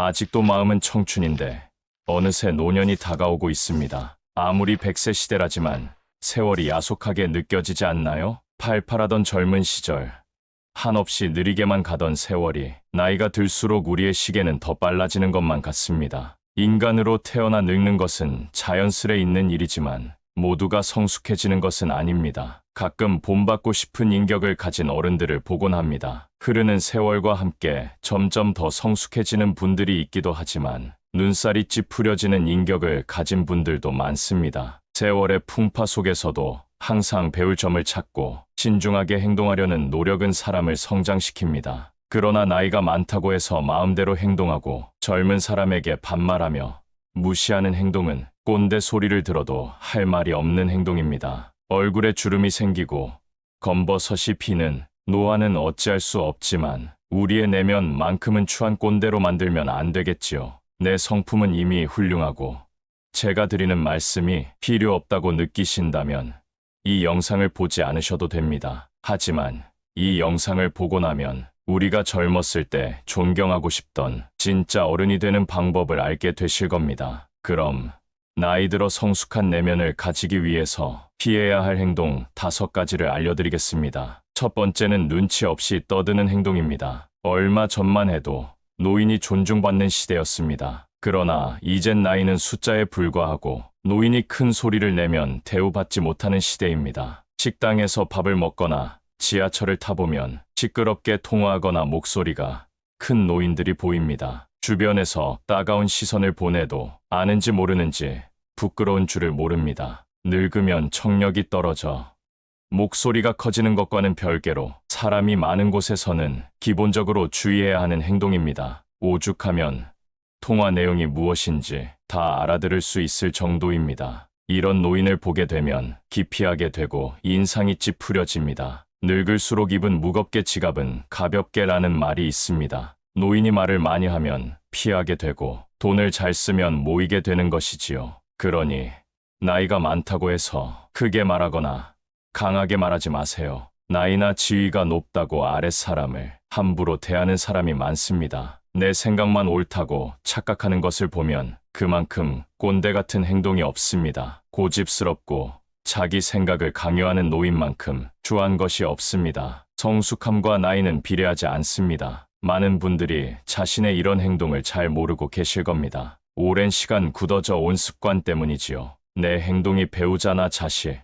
아직도 마음은 청춘인데 어느새 노년이 다가오고 있습니다. 아무리 100세 시대라지만 세월이 야속하게 느껴지지 않나요? 팔팔하던 젊은 시절, 한없이 느리게만 가던 세월이 나이가 들수록 우리의 시계는 더 빨라지는 것만 같습니다. 인간으로 태어나 늙는 것은 자연스레 있는 일이지만 모두가 성숙해지는 것은 아닙니다. 가끔 본받고 싶은 인격을 가진 어른들을 보곤 합니다. 흐르는 세월과 함께 점점 더 성숙해지는 분들이 있기도 하지만 눈살이 찌푸려지는 인격을 가진 분들도 많습니다. 세월의 풍파 속에서도 항상 배울 점을 찾고 신중하게 행동하려는 노력은 사람을 성장시킵니다. 그러나 나이가 많다고 해서 마음대로 행동하고 젊은 사람에게 반말하며 무시하는 행동은 꼰대 소리를 들어도 할 말이 없는 행동입니다. 얼굴에 주름이 생기고 검버섯이 피는 노화는 어찌할 수 없지만 우리의 내면만큼은 추한 꼰대로 만들면 안 되겠지요. 내 성품은 이미 훌륭하고 제가 드리는 말씀이 필요 없다고 느끼신다면 이 영상을 보지 않으셔도 됩니다. 하지만 이 영상을 보고 나면 우리가 젊었을 때 존경하고 싶던 진짜 어른이 되는 방법을 알게 되실 겁니다. 그럼 나이 들어 성숙한 내면을 가지기 위해서 피해야 할 행동 5가지를 알려드리겠습니다. 첫 번째는 눈치 없이 떠드는 행동입니다. 얼마 전만 해도 노인이 존중받는 시대였습니다. 그러나 이젠 나이는 숫자에 불과하고 노인이 큰 소리를 내면 대우받지 못하는 시대입니다. 식당에서 밥을 먹거나 지하철을 타보면 시끄럽게 통화하거나 목소리가 큰 노인들이 보입니다. 주변에서 따가운 시선을 보내도 아는지 모르는지 부끄러운 줄을 모릅니다. 늙으면 청력이 떨어져 목소리가 커지는 것과는 별개로 사람이 많은 곳에서는 기본적으로 주의해야 하는 행동입니다. 오죽하면 통화 내용이 무엇인지 다 알아들을 수 있을 정도입니다. 이런 노인을 보게 되면 기피하게 되고 인상이 찌푸려집니다. 늙을수록 입은 무겁게 지갑은 가볍게라는 말이 있습니다. 노인이 말을 많이 하면 피하게 되고 돈을 잘 쓰면 모이게 되는 것이지요. 그러니 나이가 많다고 해서 크게 말하거나 강하게 말하지 마세요. 나이나 지위가 높다고 아랫사람을 함부로 대하는 사람이 많습니다. 내 생각만 옳다고 착각하는 것을 보면 그만큼 꼰대 같은 행동이 없습니다. 고집스럽고 자기 생각을 강요하는 노인만큼 추한 것이 없습니다. 성숙함과 나이는 비례하지 않습니다. 많은 분들이 자신의 이런 행동을 잘 모르고 계실 겁니다. 오랜 시간 굳어져 온 습관 때문이지요. 내 행동이 배우자나 자식,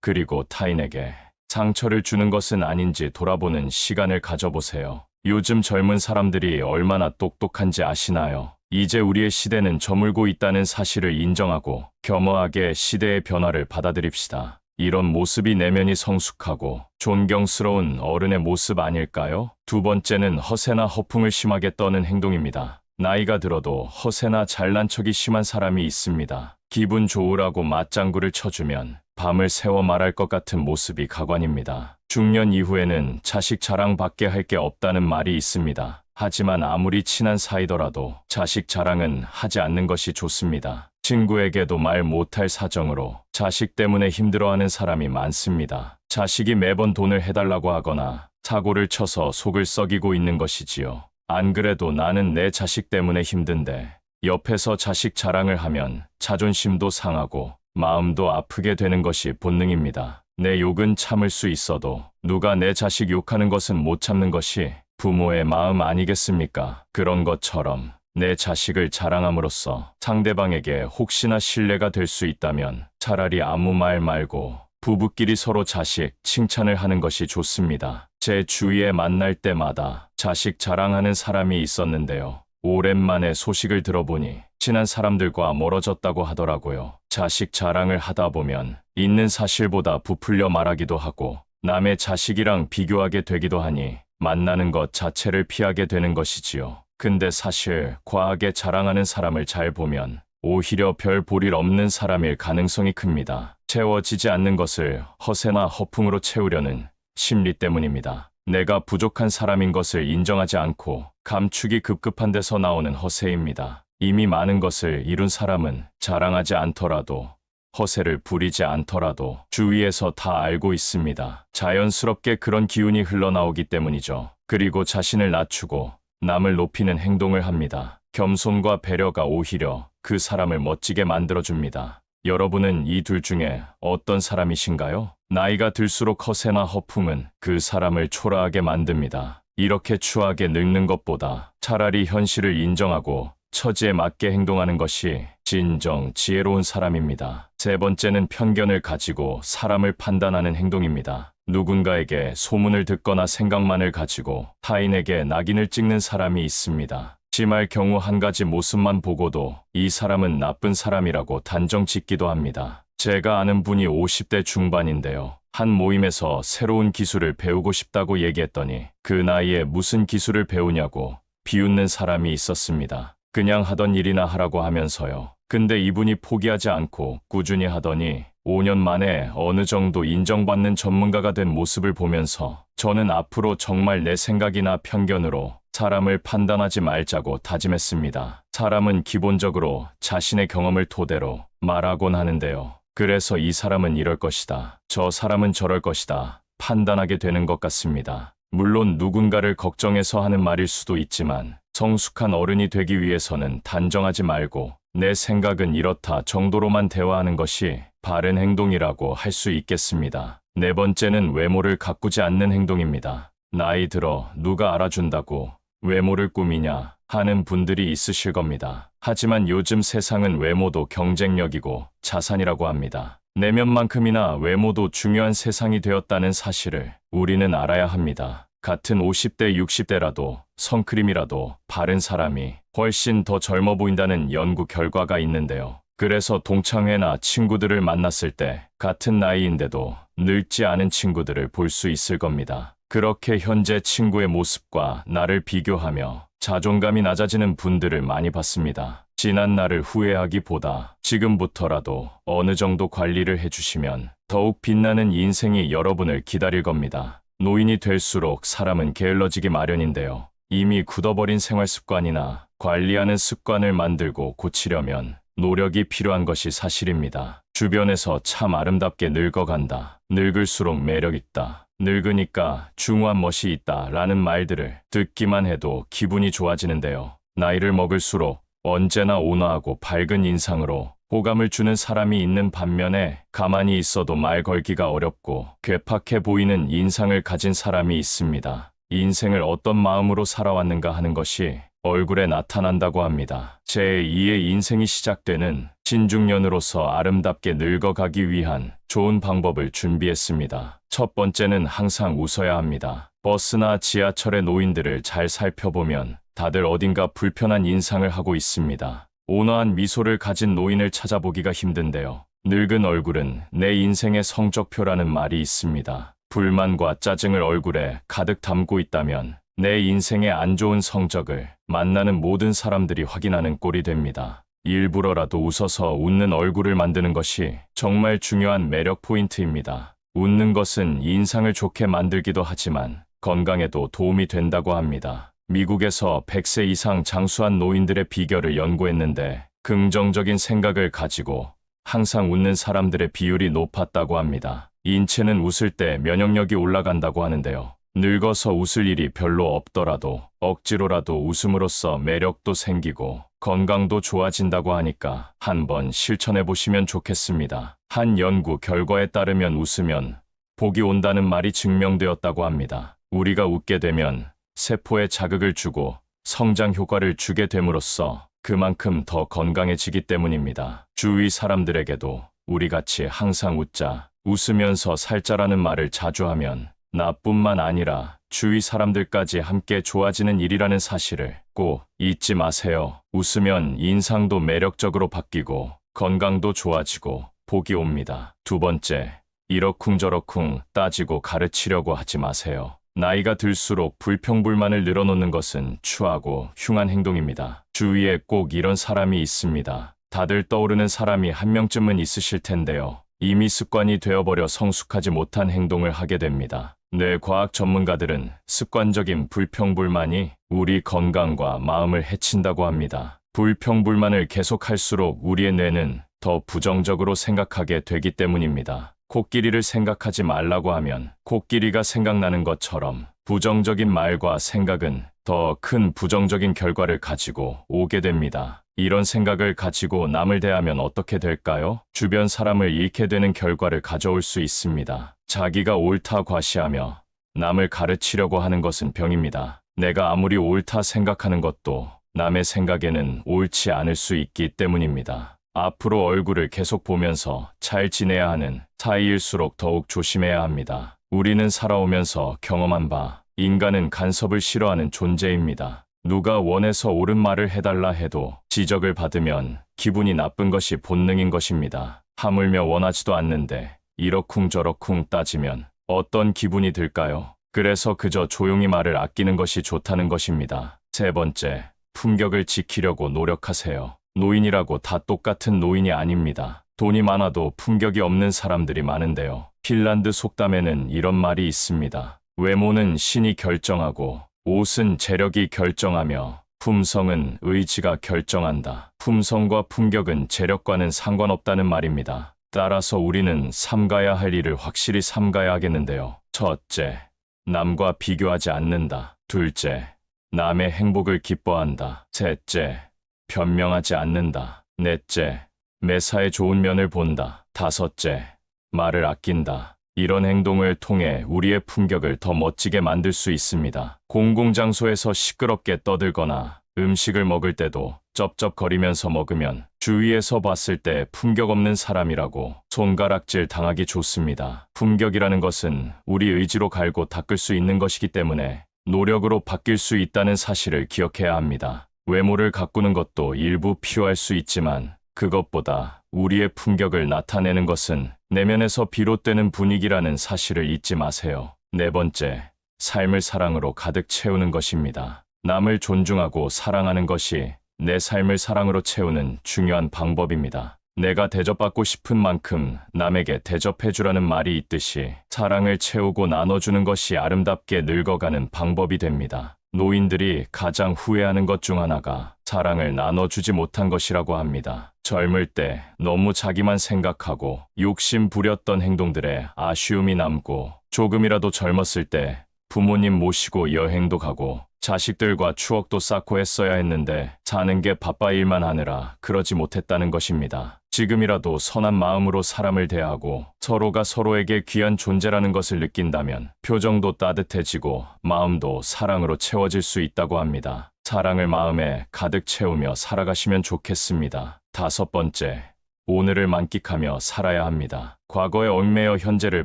그리고 타인에게 상처를 주는 것은 아닌지 돌아보는 시간을 가져보세요. 요즘 젊은 사람들이 얼마나 똑똑한지 아시나요? 이제 우리의 시대는 저물고 있다는 사실을 인정하고 겸허하게 시대의 변화를 받아들입시다. 이런 모습이 내면이 성숙하고 존경스러운 어른의 모습 아닐까요? 두 번째는 허세나 허풍을 심하게 떠는 행동입니다. 나이가 들어도 허세나 잘난 척이 심한 사람이 있습니다. 기분 좋으라고 맞장구를 쳐주면 밤을 새워 말할 것 같은 모습이 가관입니다. 중년 이후에는 자식 자랑밖에 할 게 없다는 말이 있습니다. 하지만 아무리 친한 사이더라도 자식 자랑은 하지 않는 것이 좋습니다. 친구에게도 말 못할 사정으로 자식 때문에 힘들어하는 사람이 많습니다. 자식이 매번 돈을 해달라고 하거나 사고를 쳐서 속을 썩이고 있는 것이지요. 안 그래도 나는 내 자식 때문에 힘든데 옆에서 자식 자랑을 하면 자존심도 상하고 마음도 아프게 되는 것이 본능입니다. 내 욕은 참을 수 있어도 누가 내 자식 욕하는 것은 못 참는 것이 부모의 마음 아니겠습니까? 그런 것처럼 내 자식을 자랑함으로써 상대방에게 혹시나 신뢰가 될 수 있다면 차라리 아무 말 말고 부부끼리 서로 자식 칭찬을 하는 것이 좋습니다. 제 주위에 만날 때마다 자식 자랑하는 사람이 있었는데요. 오랜만에 소식을 들어보니 친한 사람들과 멀어졌다고 하더라고요. 자식 자랑을 하다 보면 있는 사실보다 부풀려 말하기도 하고 남의 자식이랑 비교하게 되기도 하니 만나는 것 자체를 피하게 되는 것이지요. 근데 사실 과하게 자랑하는 사람을 잘 보면 오히려 별 볼일 없는 사람일 가능성이 큽니다. 채워지지 않는 것을 허세나 허풍으로 채우려는 심리 때문입니다. 내가 부족한 사람인 것을 인정하지 않고 감추기 급급한 데서 나오는 허세입니다. 이미 많은 것을 이룬 사람은 자랑하지 않더라도 허세를 부리지 않더라도 주위에서 다 알고 있습니다. 자연스럽게 그런 기운이 흘러나오기 때문이죠. 그리고 자신을 낮추고 남을 높이는 행동을 합니다. 겸손과 배려가 오히려 그 사람을 멋지게 만들어줍니다. 여러분은 이 둘 중에 어떤 사람이신가요? 나이가 들수록 허세나 허풍은 그 사람을 초라하게 만듭니다. 이렇게 추하게 늙는 것보다 차라리 현실을 인정하고 처지에 맞게 행동하는 것이 진정 지혜로운 사람입니다. 세 번째는 편견을 가지고 사람을 판단하는 행동입니다. 누군가에게 소문을 듣거나 생각만을 가지고 타인에게 낙인을 찍는 사람이 있습니다. 심할 경우 한 가지 모습만 보고도 이 사람은 나쁜 사람이라고 단정 짓기도 합니다. 제가 아는 분이 50대 중반인데요. 한 모임에서 새로운 기술을 배우고 싶다고 얘기했더니 그 나이에 무슨 기술을 배우냐고 비웃는 사람이 있었습니다. 그냥 하던 일이나 하라고 하면서요. 근데 이분이 포기하지 않고 꾸준히 하더니 5년 만에 어느 정도 인정받는 전문가가 된 모습을 보면서 저는 앞으로 정말 내 생각이나 편견으로 사람을 판단하지 말자고 다짐했습니다. 사람은 기본적으로 자신의 경험을 토대로 말하곤 하는데요. 그래서 이 사람은 이럴 것이다. 저 사람은 저럴 것이다. 판단하게 되는 것 같습니다. 물론 누군가를 걱정해서 하는 말일 수도 있지만 성숙한 어른이 되기 위해서는 단정하지 말고 내 생각은 이렇다 정도로만 대화하는 것이 바른 행동이라고 할 수 있겠습니다. 네 번째는 외모를 가꾸지 않는 행동입니다. 나이 들어 누가 알아준다고 외모를 꾸미냐 하는 분들이 있으실 겁니다. 하지만 요즘 세상은 외모도 경쟁력이고 자산이라고 합니다. 내면만큼이나 외모도 중요한 세상이 되었다는 사실을 우리는 알아야 합니다. 같은 50대, 60대라도 선크림이라도 바른 사람이 훨씬 더 젊어 보인다는 연구 결과가 있는데요. 그래서 동창회나 친구들을 만났을 때 같은 나이인데도 늙지 않은 친구들을 볼 수 있을 겁니다. 그렇게 현재 친구의 모습과 나를 비교하며 자존감이 낮아지는 분들을 많이 봤습니다. 지난 날을 후회하기보다 지금부터라도 어느 정도 관리를 해주시면 더욱 빛나는 인생이 여러분을 기다릴 겁니다. 노인이 될수록 사람은 게을러지기 마련인데요. 이미 굳어버린 생활 습관이나 관리하는 습관을 만들고 고치려면 노력이 필요한 것이 사실입니다. 주변에서 참 아름답게 늙어간다. 늙을수록 매력있다. 늙으니까 중후한 멋이 있다 라는 말들을 듣기만 해도 기분이 좋아지는데요. 나이를 먹을수록 언제나 온화하고 밝은 인상으로 호감을 주는 사람이 있는 반면에 가만히 있어도 말 걸기가 어렵고 괴팍해 보이는 인상을 가진 사람이 있습니다. 인생을 어떤 마음으로 살아왔는가 하는 것이 얼굴에 나타난다고 합니다. 제2의 인생이 시작되는 신중년으로서 아름답게 늙어가기 위한 좋은 방법을 준비했습니다. 첫 번째는 항상 웃어야 합니다. 버스나 지하철의 노인들을 잘 살펴보면 다들 어딘가 불편한 인상을 하고 있습니다. 온화한 미소를 가진 노인을 찾아보기가 힘든데요. 늙은 얼굴은 내 인생의 성적표라는 말이 있습니다. 불만과 짜증을 얼굴에 가득 담고 있다면 내 인생의 안 좋은 성적을 만나는 모든 사람들이 확인하는 꼴이 됩니다. 일부러라도 웃어서 웃는 얼굴을 만드는 것이 정말 중요한 매력 포인트입니다. 웃는 것은 인상을 좋게 만들기도 하지만 건강에도 도움이 된다고 합니다. 미국에서 100세 이상 장수한 노인들의 비결을 연구했는데 긍정적인 생각을 가지고 항상 웃는 사람들의 비율이 높았다고 합니다. 인체는 웃을 때 면역력이 올라간다고 하는데요. 늙어서 웃을 일이 별로 없더라도 억지로라도 웃음으로써 매력도 생기고 건강도 좋아진다고 하니까 한번 실천해 보시면 좋겠습니다. 한 연구 결과에 따르면 웃으면 복이 온다는 말이 증명되었다고 합니다. 우리가 웃게 되면 세포에 자극을 주고 성장 효과를 주게 됨으로써 그만큼 더 건강해지기 때문입니다. 주위 사람들에게도 우리같이 항상 웃자, 웃으면서 살자라는 말을 자주 하면 나뿐만 아니라 주위 사람들까지 함께 좋아지는 일이라는 사실을 꼭 잊지 마세요. 웃으면 인상도 매력적으로 바뀌고 건강도 좋아지고 복이 옵니다. 두 번째, 이러쿵저러쿵 따지고 가르치려고 하지 마세요. 나이가 들수록 불평불만을 늘어놓는 것은 추하고 흉한 행동입니다. 주위에 꼭 이런 사람이 있습니다. 다들 떠오르는 사람이 한 명쯤은 있으실 텐데요. 이미 습관이 되어버려 성숙하지 못한 행동을 하게 됩니다. 뇌과학 전문가들은 습관적인 불평불만이 우리 건강과 마음을 해친다고 합니다. 불평불만을 계속할수록 우리의 뇌는 더 부정적으로 생각하게 되기 때문입니다. 코끼리를 생각하지 말라고 하면 코끼리가 생각나는 것처럼 부정적인 말과 생각은 더 큰 부정적인 결과를 가지고 오게 됩니다. 이런 생각을 가지고 남을 대하면 어떻게 될까요? 주변 사람을 잃게 되는 결과를 가져올 수 있습니다. 자기가 옳다 과시하며 남을 가르치려고 하는 것은 병입니다. 내가 아무리 옳다 생각하는 것도 남의 생각에는 옳지 않을 수 있기 때문입니다. 앞으로 얼굴을 계속 보면서 잘 지내야 하는 사이일수록 더욱 조심해야 합니다. 우리는 살아오면서 경험한 바, 인간은 간섭을 싫어하는 존재입니다. 누가 원해서 옳은 말을 해달라 해도 지적을 받으면 기분이 나쁜 것이 본능인 것입니다. 하물며 원하지도 않는데 이러쿵저러쿵 따지면 어떤 기분이 들까요? 그래서 그저 조용히 말을 아끼는 것이 좋다는 것입니다. 세 번째, 품격을 지키려고 노력하세요. 노인이라고 다 똑같은 노인이 아닙니다. 돈이 많아도 품격이 없는 사람들이 많은데요. 핀란드 속담에는 이런 말이 있습니다. 외모는 신이 결정하고 옷은 재력이 결정하며 품성은 의지가 결정한다. 품성과 품격은 재력과는 상관없다는 말입니다. 따라서 우리는 삼가야 할 일을 확실히 삼가야 하겠는데요. 첫째, 남과 비교하지 않는다. 둘째, 남의 행복을 기뻐한다. 셋째, 변명하지 않는다. 넷째, 매사에 좋은 면을 본다. 다섯째, 말을 아낀다. 이런 행동을 통해 우리의 품격을 더 멋지게 만들 수 있습니다. 공공장소에서 시끄럽게 떠들거나 음식을 먹을 때도 쩝쩝거리면서 먹으면 주위에서 봤을 때 품격 없는 사람이라고 손가락질 당하기 좋습니다. 품격이라는 것은 우리 의지로 갈고 닦을 수 있는 것이기 때문에 노력으로 바뀔 수 있다는 사실을 기억해야 합니다. 외모를 가꾸는 것도 일부 필요할 수 있지만 그것보다 우리의 품격을 나타내는 것은 내면에서 비롯되는 분위기라는 사실을 잊지 마세요. 네 번째, 삶을 사랑으로 가득 채우는 것입니다. 남을 존중하고 사랑하는 것이 내 삶을 사랑으로 채우는 중요한 방법입니다. 내가 대접받고 싶은 만큼 남에게 대접해주라는 말이 있듯이 사랑을 채우고 나눠주는 것이 아름답게 늙어가는 방법이 됩니다. 노인들이 가장 후회하는 것 중 하나가 사랑을 나눠주지 못한 것이라고 합니다. 젊을 때 너무 자기만 생각하고 욕심 부렸던 행동들에 아쉬움이 남고 조금이라도 젊었을 때 부모님 모시고 여행도 가고 자식들과 추억도 쌓고 했어야 했는데 사는 게 바빠 일만 하느라 그러지 못했다는 것입니다. 지금이라도 선한 마음으로 사람을 대하고 서로가 서로에게 귀한 존재라는 것을 느낀다면 표정도 따뜻해지고 마음도 사랑으로 채워질 수 있다고 합니다. 사랑을 마음에 가득 채우며 살아가시면 좋겠습니다. 다섯 번째, 오늘을 만끽하며 살아야 합니다. 과거에 얽매여 현재를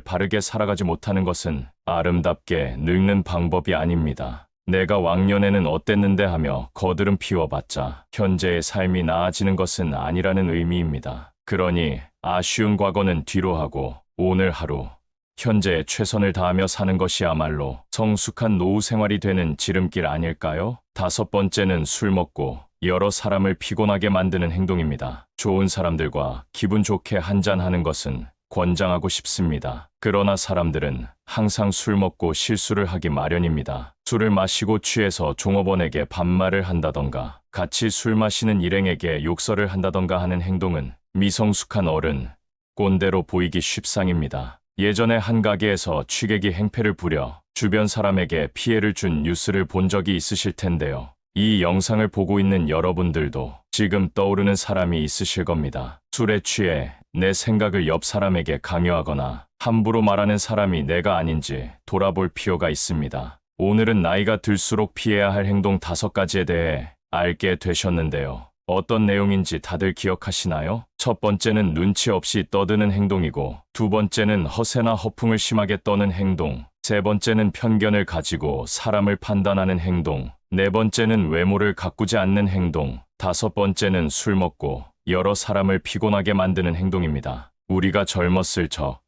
바르게 살아가지 못하는 것은 아름답게 늙는 방법이 아닙니다. 내가 왕년에는 어땠는데 하며 거드름 피워봤자 현재의 삶이 나아지는 것은 아니라는 의미입니다. 그러니 아쉬운 과거는 뒤로 하고 오늘 하루, 현재에 최선을 다하며 사는 것이야말로 성숙한 노후 생활이 되는 지름길 아닐까요? 다섯 번째는 술 먹고 여러 사람을 피곤하게 만드는 행동입니다. 좋은 사람들과 기분 좋게 한잔하는 것은 권장하고 싶습니다. 그러나 사람들은 항상 술 먹고 실수를 하기 마련입니다. 술을 마시고 취해서 종업원에게 반말을 한다던가 같이 술 마시는 일행에게 욕설을 한다던가 하는 행동은 미성숙한 어른, 꼰대로 보이기 쉽상입니다. 예전에 한 가게에서 취객이 행패를 부려 주변 사람에게 피해를 준 뉴스를 본 적이 있으실 텐데요. 이 영상을 보고 있는 여러분들도 지금 떠오르는 사람이 있으실 겁니다. 술에 취해 내 생각을 옆 사람에게 강요하거나 함부로 말하는 사람이 내가 아닌지 돌아볼 필요가 있습니다. 오늘은 나이가 들수록 피해야 할 행동 5가지에 대해 알게 되셨는데요. 어떤 내용인지 다들 기억하시나요? 첫 번째는 눈치 없이 떠드는 행동이고, 두 번째는 허세나 허풍을 심하게 떠는 행동, 세 번째는 편견을 가지고 사람을 판단하는 행동, 네 번째는 외모를 가꾸지 않는 행동, 다섯 번째는 술 먹고 여러 사람을 피곤하게 만드는 행동입니다. 우리가 젊었을 적,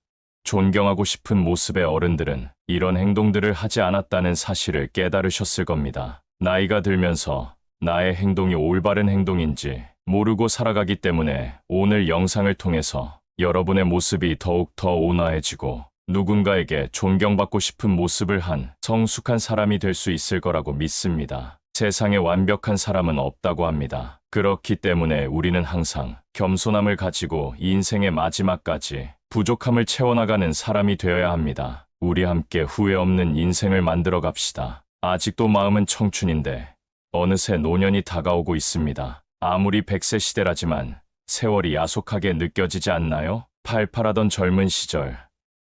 존경하고 싶은 모습의 어른들은 이런 행동들을 하지 않았다는 사실을 깨달으셨을 겁니다. 나이가 들면서 나의 행동이 올바른 행동인지 모르고 살아가기 때문에 오늘 영상을 통해서 여러분의 모습이 더욱 더 온화해지고 누군가에게 존경받고 싶은 모습을 한 성숙한 사람이 될 수 있을 거라고 믿습니다. 세상에 완벽한 사람은 없다고 합니다. 그렇기 때문에 우리는 항상 겸손함을 가지고 인생의 마지막까지 부족함을 채워나가는 사람이 되어야 합니다. 우리 함께 후회 없는 인생을 만들어 갑시다. 아직도 마음은 청춘인데 어느새 노년이 다가오고 있습니다. 아무리 100세 시대라지만 세월이 야속하게 느껴지지 않나요? 팔팔하던 젊은 시절,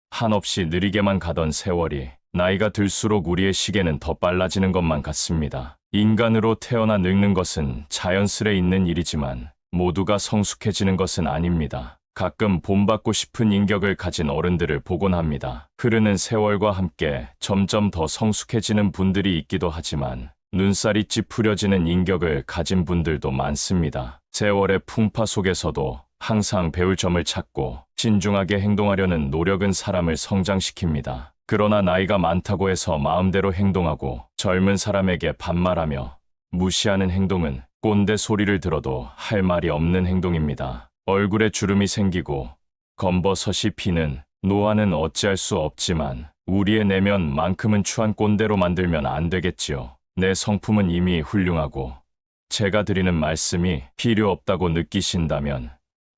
한없이 느리게만 가던 세월이 나이가 들수록 우리의 시계는 더 빨라지는 것만 같습니다. 인간으로 태어나 늙는 것은 자연스레 있는 일이지만 모두가 성숙해지는 것은 아닙니다. 가끔 본받고 싶은 인격을 가진 어른들을 보곤 합니다. 흐르는 세월과 함께 점점 더 성숙해지는 분들이 있기도 하지만 눈살이 찌푸려지는 인격을 가진 분들도 많습니다. 세월의 풍파 속에서도 항상 배울 점을 찾고 신중하게 행동하려는 노력은 사람을 성장시킵니다. 그러나 나이가 많다고 해서 마음대로 행동하고 젊은 사람에게 반말하며 무시하는 행동은 꼰대 소리를 들어도 할 말이 없는 행동입니다. 얼굴에 주름이 생기고 검버섯이 피는 노화는 어찌할 수 없지만 우리의 내면만큼은 추한 꼰대로 만들면 안 되겠지요. 내 성품은 이미 훌륭하고 제가 드리는 말씀이 필요 없다고 느끼신다면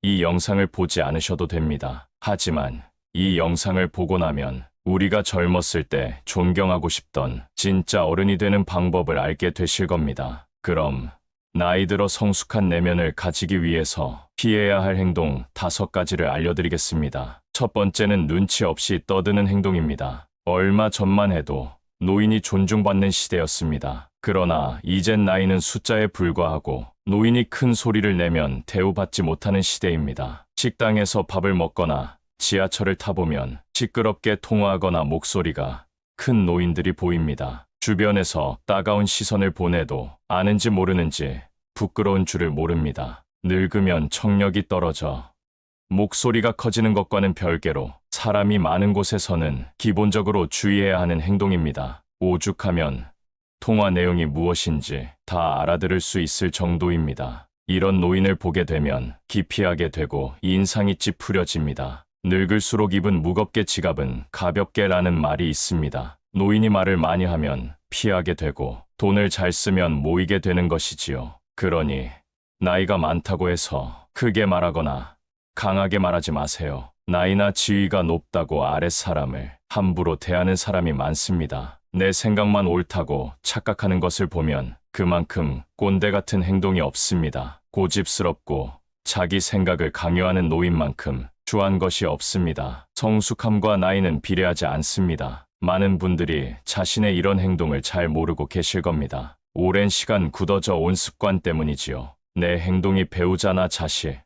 이 영상을 보지 않으셔도 됩니다. 하지만 이 영상을 보고 나면 우리가 젊었을 때 존경하고 싶던 진짜 어른이 되는 방법을 알게 되실 겁니다. 그럼 나이 들어 성숙한 내면을 가지기 위해서 피해야 할 행동 5가지를 알려드리겠습니다. 첫 번째는 눈치 없이 떠드는 행동입니다. 얼마 전만 해도 노인이 존중받는 시대였습니다. 그러나 이젠 나이는 숫자에 불과하고 노인이 큰 소리를 내면 대우받지 못하는 시대입니다. 식당에서 밥을 먹거나 지하철을 타보면 시끄럽게 통화하거나 목소리가 큰 노인들이 보입니다. 주변에서 따가운 시선을 보내도 아는지 모르는지 부끄러운 줄을 모릅니다. 늙으면 청력이 떨어져 목소리가 커지는 것과는 별개로 사람이 많은 곳에서는 기본적으로 주의해야 하는 행동입니다. 오죽하면 통화 내용이 무엇인지 다 알아들을 수 있을 정도입니다. 이런 노인을 보게 되면 기피하게 되고 인상이 찌푸려집니다. 늙을수록 입은 무겁게 지갑은 가볍게라는 말이 있습니다. 노인이 말을 많이 하면 피하게 되고 돈을 잘 쓰면 모이게 되는 것이지요. 그러니 나이가 많다고 해서 크게 말하거나 강하게 말하지 마세요. 나이나 지위가 높다고 아랫사람을 함부로 대하는 사람이 많습니다. 내 생각만 옳다고 착각하는 것을 보면 그만큼 꼰대 같은 행동이 없습니다. 고집스럽고 자기 생각을 강요하는 노인만큼 추한 것이 없습니다. 성숙함과 나이는 비례하지 않습니다. 많은 분들이 자신의 이런 행동을 잘 모르고 계실 겁니다. 오랜 시간 굳어져 온 습관 때문이지요. 내 행동이 배우자나 자식,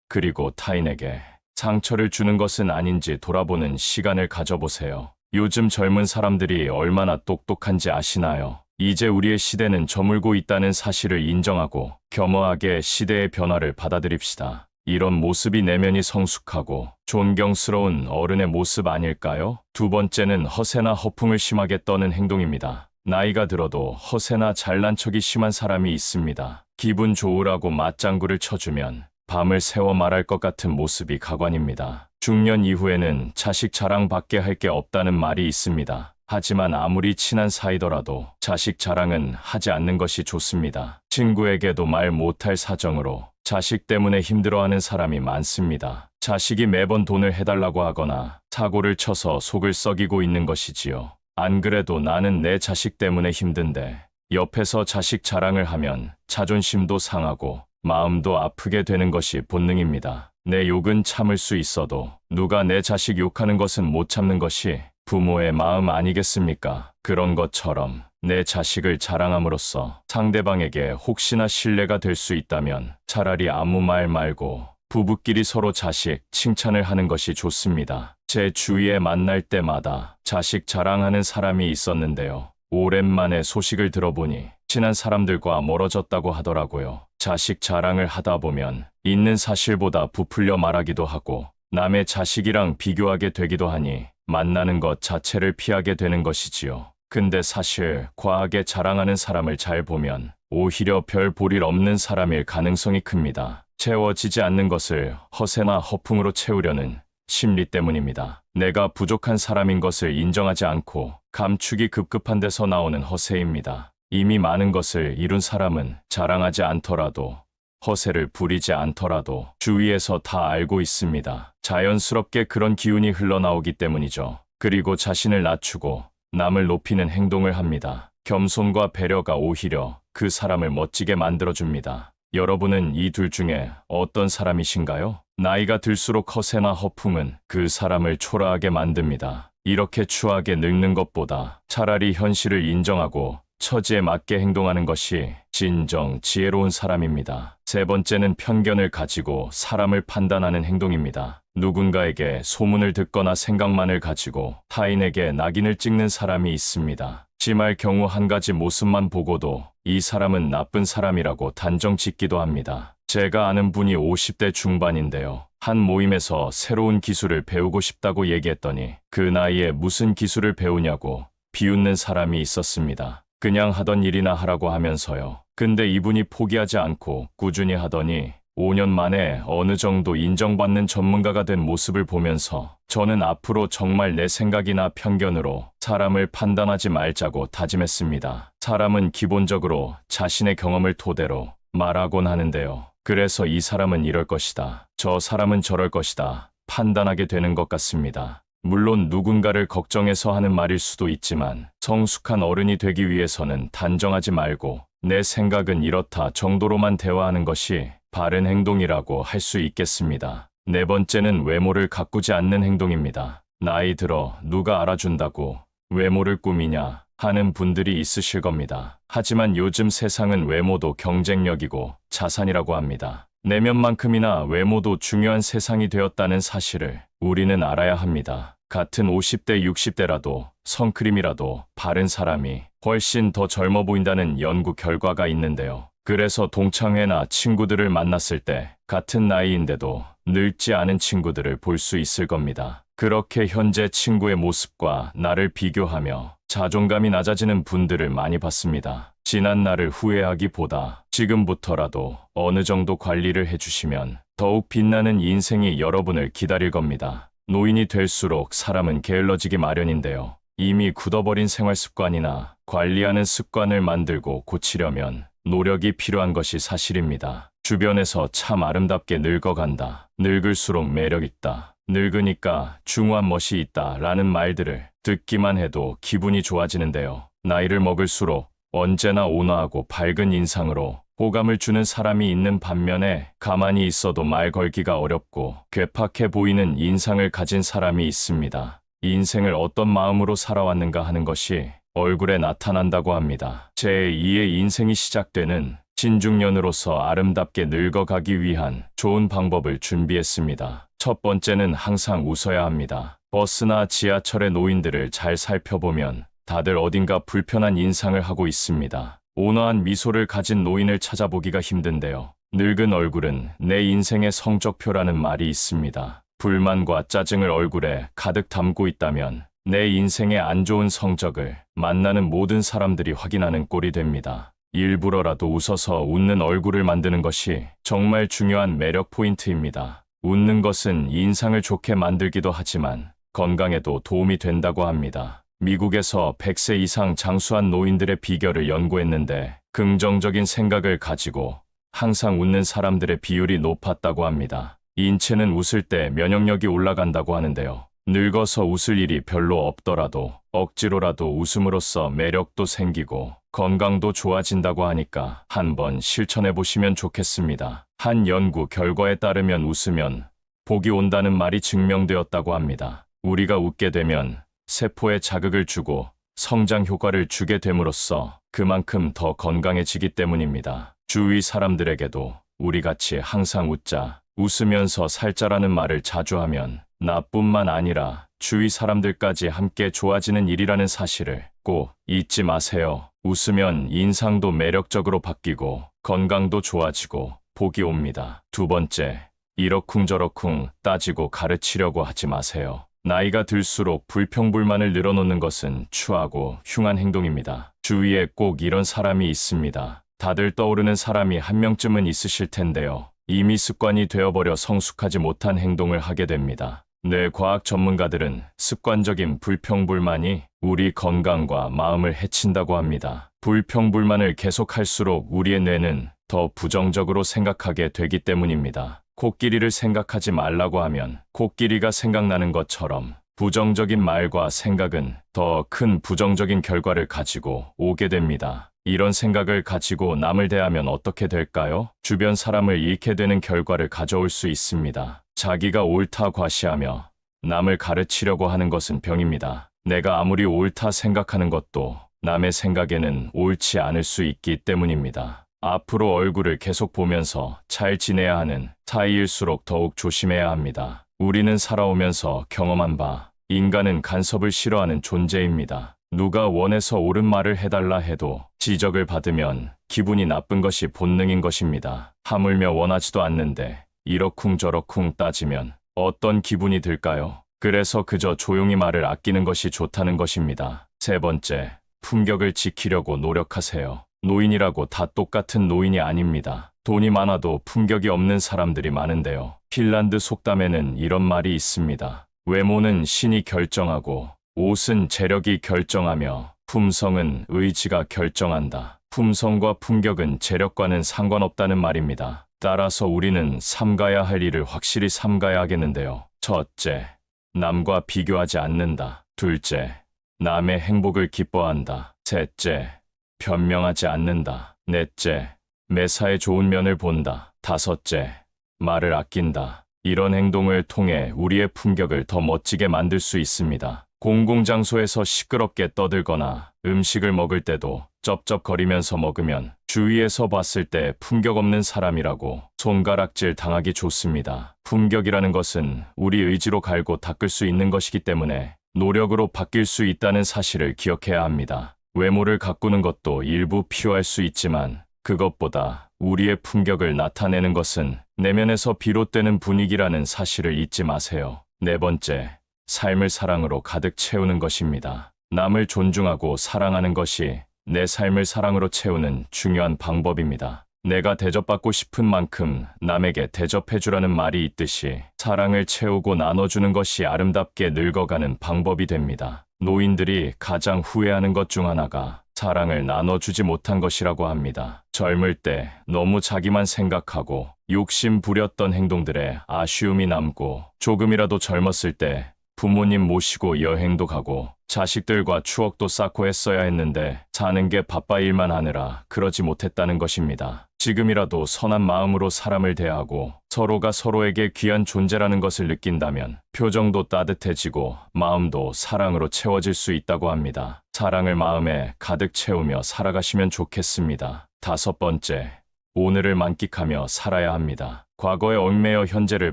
그리고 타인에게 상처를 주는 것은 아닌지 돌아보는 시간을 가져보세요. 요즘 젊은 사람들이 얼마나 똑똑한지 아시나요? 이제 우리의 시대는 저물고 있다는 사실을 인정하고 겸허하게 시대의 변화를 받아들입시다. 이런 모습이 내면이 성숙하고 존경스러운 어른의 모습 아닐까요? 두 번째는 허세나 허풍을 심하게 떠는 행동입니다. 나이가 들어도 허세나 잘난 척이 심한 사람이 있습니다. 기분 좋으라고 맞장구를 쳐주면 밤을 새워 말할 것 같은 모습이 가관입니다. 중년 이후에는 자식 자랑밖에 할 게 없다는 말이 있습니다. 하지만 아무리 친한 사이더라도 자식 자랑은 하지 않는 것이 좋습니다. 친구에게도 말 못할 사정으로 자식 때문에 힘들어하는 사람이 많습니다. 자식이 매번 돈을 해달라고 하거나 사고를 쳐서 속을 썩이고 있는 것이지요. 안 그래도 나는 내 자식 때문에 힘든데 옆에서 자식 자랑을 하면 자존심도 상하고 마음도 아프게 되는 것이 본능입니다. 내 욕은 참을 수 있어도 누가 내 자식 욕하는 것은 못 참는 것이 부모의 마음 아니겠습니까? 그런 것처럼 내 자식을 자랑함으로써 상대방에게 혹시나 신뢰가 될 수 있다면 차라리 아무 말 말고 부부끼리 서로 자식 칭찬을 하는 것이 좋습니다. 제 주위에 만날 때마다 자식 자랑하는 사람이 있었는데요. 오랜만에 소식을 들어보니 친한 사람들과 멀어졌다고 하더라고요. 자식 자랑을 하다 보면 있는 사실보다 부풀려 말하기도 하고 남의 자식이랑 비교하게 되기도 하니 만나는 것 자체를 피하게 되는 것이지요. 근데 사실 과하게 자랑하는 사람을 잘 보면 오히려 별 볼일 없는 사람일 가능성이 큽니다. 채워지지 않는 것을 허세나 허풍으로 채우려는 심리 때문입니다. 내가 부족한 사람인 것을 인정하지 않고 감추기 급급한 데서 나오는 허세입니다. 이미 많은 것을 이룬 사람은 자랑하지 않더라도 허세를 부리지 않더라도 주위에서 다 알고 있습니다. 자연스럽게 그런 기운이 흘러나오기 때문이죠. 그리고 자신을 낮추고 남을 높이는 행동을 합니다. 겸손과 배려가 오히려 그 사람을 멋지게 만들어줍니다. 여러분은 이 둘 중에 어떤 사람이신가요? 나이가 들수록 허세나 허풍은 그 사람을 초라하게 만듭니다. 이렇게 추하게 늙는 것보다 차라리 현실을 인정하고 처지에 맞게 행동하는 것이 진정 지혜로운 사람입니다. 세 번째는 편견을 가지고 사람을 판단하는 행동입니다. 누군가에게 소문을 듣거나 생각만을 가지고 타인에게 낙인을 찍는 사람이 있습니다. 심할 경우 한 가지 모습만 보고도 이 사람은 나쁜 사람이라고 단정 짓기도 합니다. 제가 아는 분이 50대 중반인데요. 한 모임에서 새로운 기술을 배우고 싶다고 얘기했더니 그 나이에 무슨 기술을 배우냐고 비웃는 사람이 있었습니다. 그냥 하던 일이나 하라고 하면서요. 근데 이분이 포기하지 않고 꾸준히 하더니 5년 만에 어느 정도 인정받는 전문가가 된 모습을 보면서 저는 앞으로 정말 내 생각이나 편견으로 사람을 판단하지 말자고 다짐했습니다. 사람은 기본적으로 자신의 경험을 토대로 말하곤 하는데요. 그래서 이 사람은 이럴 것이다. 저 사람은 저럴 것이다. 판단하게 되는 것 같습니다. 물론 누군가를 걱정해서 하는 말일 수도 있지만 성숙한 어른이 되기 위해서는 단정하지 말고 내 생각은 이렇다 정도로만 대화하는 것이 바른 행동이라고 할 수 있겠습니다. 네 번째는 외모를 가꾸지 않는 행동입니다. 나이 들어 누가 알아준다고 외모를 꾸미냐 하는 분들이 있으실 겁니다. 하지만 요즘 세상은 외모도 경쟁력이고 자산이라고 합니다. 내면만큼이나 외모도 중요한 세상이 되었다는 사실을 우리는 알아야 합니다. 같은 50대, 60대라도 선크림이라도 바른 사람이 훨씬 더 젊어 보인다는 연구 결과가 있는데요. 그래서 동창회나 친구들을 만났을 때 같은 나이인데도 늙지 않은 친구들을 볼 수 있을 겁니다. 그렇게 현재 친구의 모습과 나를 비교하며 자존감이 낮아지는 분들을 많이 봤습니다. 지난 날을 후회하기보다 지금부터라도 어느 정도 관리를 해주시면 더욱 빛나는 인생이 여러분을 기다릴 겁니다. 노인이 될수록 사람은 게을러지기 마련인데요. 이미 굳어버린 생활 습관이나 관리하는 습관을 만들고 고치려면 노력이 필요한 것이 사실입니다. 주변에서 참 아름답게 늙어간다. 늙을수록 매력있다. 늙으니까 중후한 멋이 있다. 라는 말들을 듣기만 해도 기분이 좋아지는데요. 나이를 먹을수록 언제나 온화하고 밝은 인상으로 호감을 주는 사람이 있는 반면에 가만히 있어도 말 걸기가 어렵고 괴팍해 보이는 인상을 가진 사람이 있습니다. 인생을 어떤 마음으로 살아왔는가 하는 것이 얼굴에 나타난다고 합니다. 제2의 인생이 시작되는 신중년으로서 아름답게 늙어가기 위한 좋은 방법을 준비했습니다. 첫 번째는 항상 웃어야 합니다. 버스나 지하철의 노인들을 잘 살펴보면 다들 어딘가 불편한 인상을 하고 있습니다. 온화한 미소를 가진 노인을 찾아보기가 힘든데요. 늙은 얼굴은 내 인생의 성적표라는 말이 있습니다. 불만과 짜증을 얼굴에 가득 담고 있다면 내 인생의 안 좋은 성적을 만나는 모든 사람들이 확인하는 꼴이 됩니다. 일부러라도 웃어서 웃는 얼굴을 만드는 것이 정말 중요한 매력 포인트입니다. 웃는 것은 인상을 좋게 만들기도 하지만 건강에도 도움이 된다고 합니다. 미국에서 100세 이상 장수한 노인들의 비결을 연구했는데 긍정적인 생각을 가지고 항상 웃는 사람들의 비율이 높았다고 합니다. 인체는 웃을 때 면역력이 올라간다고 하는데요. 늙어서 웃을 일이 별로 없더라도 억지로라도 웃음으로써 매력도 생기고 건강도 좋아진다고 하니까 한번 실천해 보시면 좋겠습니다. 한 연구 결과에 따르면 웃으면 복이 온다는 말이 증명되었다고 합니다. 우리가 웃게 되면 세포에 자극을 주고 성장 효과를 주게 됨으로써 그만큼 더 건강해지기 때문입니다. 주위 사람들에게도 우리같이 항상 웃자, 웃으면서 살자라는 말을 자주 하면 나뿐만 아니라 주위 사람들까지 함께 좋아지는 일이라는 사실을 꼭 잊지 마세요. 웃으면 인상도 매력적으로 바뀌고 건강도 좋아지고 복이 옵니다. 두 번째, 이러쿵저러쿵 따지고 가르치려고 하지 마세요. 나이가 들수록 불평불만을 늘어놓는 것은 추하고 흉한 행동입니다. 주위에 꼭 이런 사람이 있습니다. 다들 떠오르는 사람이 한 명쯤은 있으실 텐데요. 이미 습관이 되어버려 성숙하지 못한 행동을 하게 됩니다. 뇌과학 전문가들은 습관적인 불평불만이 우리 건강과 마음을 해친다고 합니다. 불평불만을 계속할수록 우리의 뇌는 더 부정적으로 생각하게 되기 때문입니다. 코끼리를 생각하지 말라고 하면 코끼리가 생각나는 것처럼 부정적인 말과 생각은 더 큰 부정적인 결과를 가지고 오게 됩니다. 이런 생각을 가지고 남을 대하면 어떻게 될까요? 주변 사람을 잃게 되는 결과를 가져올 수 있습니다. 자기가 옳다 과시하며 남을 가르치려고 하는 것은 병입니다. 내가 아무리 옳다 생각하는 것도 남의 생각에는 옳지 않을 수 있기 때문입니다. 앞으로 얼굴을 계속 보면서 잘 지내야 하는 사이일수록 더욱 조심해야 합니다. 우리는 살아오면서 경험한 바, 인간은 간섭을 싫어하는 존재입니다. 누가 원해서 옳은 말을 해달라 해도 지적을 받으면 기분이 나쁜 것이 본능인 것입니다. 하물며 원하지도 않는데 이러쿵저러쿵 따지면 어떤 기분이 들까요? 그래서 그저 조용히 말을 아끼는 것이 좋다는 것입니다. 세 번째, 품격을 지키려고 노력하세요. 노인이라고 다 똑같은 노인이 아닙니다. 돈이 많아도 품격이 없는 사람들이 많은데요. 핀란드 속담에는 이런 말이 있습니다. 외모는 신이 결정하고 옷은 재력이 결정하며 품성은 의지가 결정한다. 품성과 품격은 재력과는 상관없다는 말입니다. 따라서 우리는 삼가야 할 일을 확실히 삼가야 하겠는데요. 첫째, 남과 비교하지 않는다. 둘째, 남의 행복을 기뻐한다. 셋째, 변명하지 않는다. 넷째, 매사에 좋은 면을 본다. 다섯째, 말을 아낀다. 이런 행동을 통해 우리의 품격을 더 멋지게 만들 수 있습니다. 공공장소에서 시끄럽게 떠들거나 음식을 먹을 때도 쩝쩝거리면서 먹으면 주위에서 봤을 때 품격 없는 사람이라고 손가락질 당하기 좋습니다. 품격이라는 것은 우리 의지로 갈고 닦을 수 있는 것이기 때문에 노력으로 바뀔 수 있다는 사실을 기억해야 합니다. 외모를 가꾸는 것도 일부 필요할 수 있지만 그것보다 우리의 품격을 나타내는 것은 내면에서 비롯되는 분위기라는 사실을 잊지 마세요. 네 번째, 삶을 사랑으로 가득 채우는 것입니다. 남을 존중하고 사랑하는 것이 내 삶을 사랑으로 채우는 중요한 방법입니다. 내가 대접받고 싶은 만큼 남에게 대접해주라는 말이 있듯이 사랑을 채우고 나눠주는 것이 아름답게 늙어가는 방법이 됩니다. 노인들이 가장 후회하는 것 중 하나가 사랑을 나눠주지 못한 것이라고 합니다. 젊을 때 너무 자기만 생각하고 욕심 부렸던 행동들에 아쉬움이 남고 조금이라도 젊었을 때 부모님 모시고 여행도 가고 자식들과 추억도 쌓고 했어야 했는데 사는 게 바빠 일만 하느라 그러지 못했다는 것입니다. 지금이라도 선한 마음으로 사람을 대하고 서로가 서로에게 귀한 존재라는 것을 느낀다면 표정도 따뜻해지고 마음도 사랑으로 채워질 수 있다고 합니다. 사랑을 마음에 가득 채우며 살아가시면 좋겠습니다. 다섯 번째, 오늘을 만끽하며 살아야 합니다. 과거에 얽매여 현재를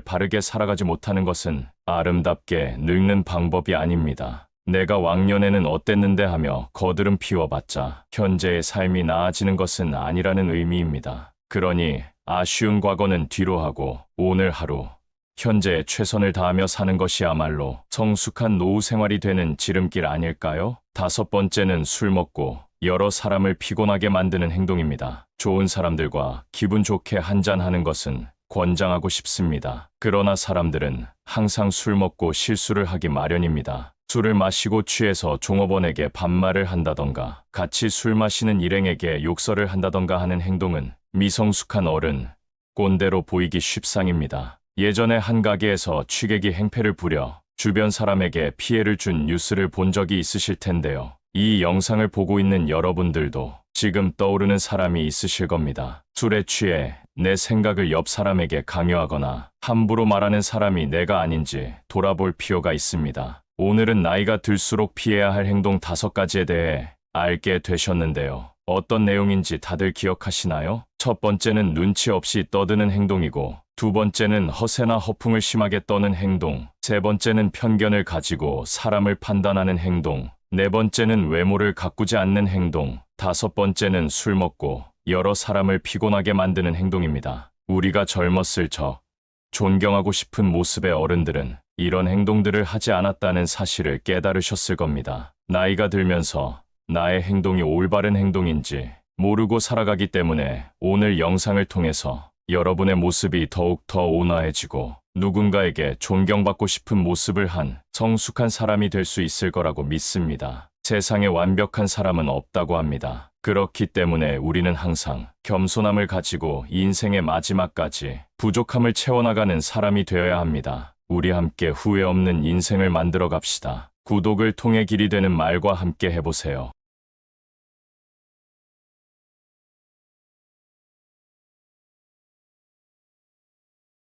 바르게 살아가지 못하는 것은 아름답게 늙는 방법이 아닙니다. 내가 왕년에는 어땠는데 하며 거드름 피워봤자 현재의 삶이 나아지는 것은 아니라는 의미입니다. 그러니 아쉬운 과거는 뒤로 하고 오늘 하루, 현재에 최선을 다하며 사는 것이야말로 성숙한 노후 생활이 되는 지름길 아닐까요? 다섯 번째는 술 먹고 여러 사람을 피곤하게 만드는 행동입니다. 좋은 사람들과 기분 좋게 한잔하는 것은 권장하고 싶습니다. 그러나 사람들은 항상 술 먹고 실수를 하기 마련입니다. 술을 마시고 취해서 종업원에게 반말을 한다던가 같이 술 마시는 일행에게 욕설을 한다던가 하는 행동은 미성숙한 어른, 꼰대로 보이기 쉽상입니다. 예전에 한 가게에서 취객이 행패를 부려 주변 사람에게 피해를 준 뉴스를 본 적이 있으실 텐데요. 이 영상을 보고 있는 여러분들도 지금 떠오르는 사람이 있으실 겁니다. 술에 취해 내 생각을 옆 사람에게 강요하거나 함부로 말하는 사람이 내가 아닌지 돌아볼 필요가 있습니다. 오늘은 나이가 들수록 피해야 할 행동 5가지에 대해 알게 되셨는데요. 어떤 내용인지 다들 기억하시나요? 첫 번째는 눈치 없이 떠드는 행동이고, 두 번째는 허세나 허풍을 심하게 떠는 행동, 세 번째는 편견을 가지고 사람을 판단하는 행동, 네 번째는 외모를 가꾸지 않는 행동, 다섯 번째는 술 먹고 여러 사람을 피곤하게 만드는 행동입니다. 우리가 젊었을 적, 존경하고 싶은 모습의 어른들은 이런 행동들을 하지 않았다는 사실을 깨달으셨을 겁니다. 나이가 들면서 나의 행동이 올바른 행동인지 모르고 살아가기 때문에 오늘 영상을 통해서 여러분의 모습이 더욱 더 온화해지고 누군가에게 존경받고 싶은 모습을 한 성숙한 사람이 될 수 있을 거라고 믿습니다. 세상에 완벽한 사람은 없다고 합니다. 그렇기 때문에 우리는 항상 겸손함을 가지고 인생의 마지막까지 부족함을 채워나가는 사람이 되어야 합니다. 우리 함께 후회 없는 인생을 만들어 갑시다. 구독을 통해 길이 되는 말과 함께 해보세요.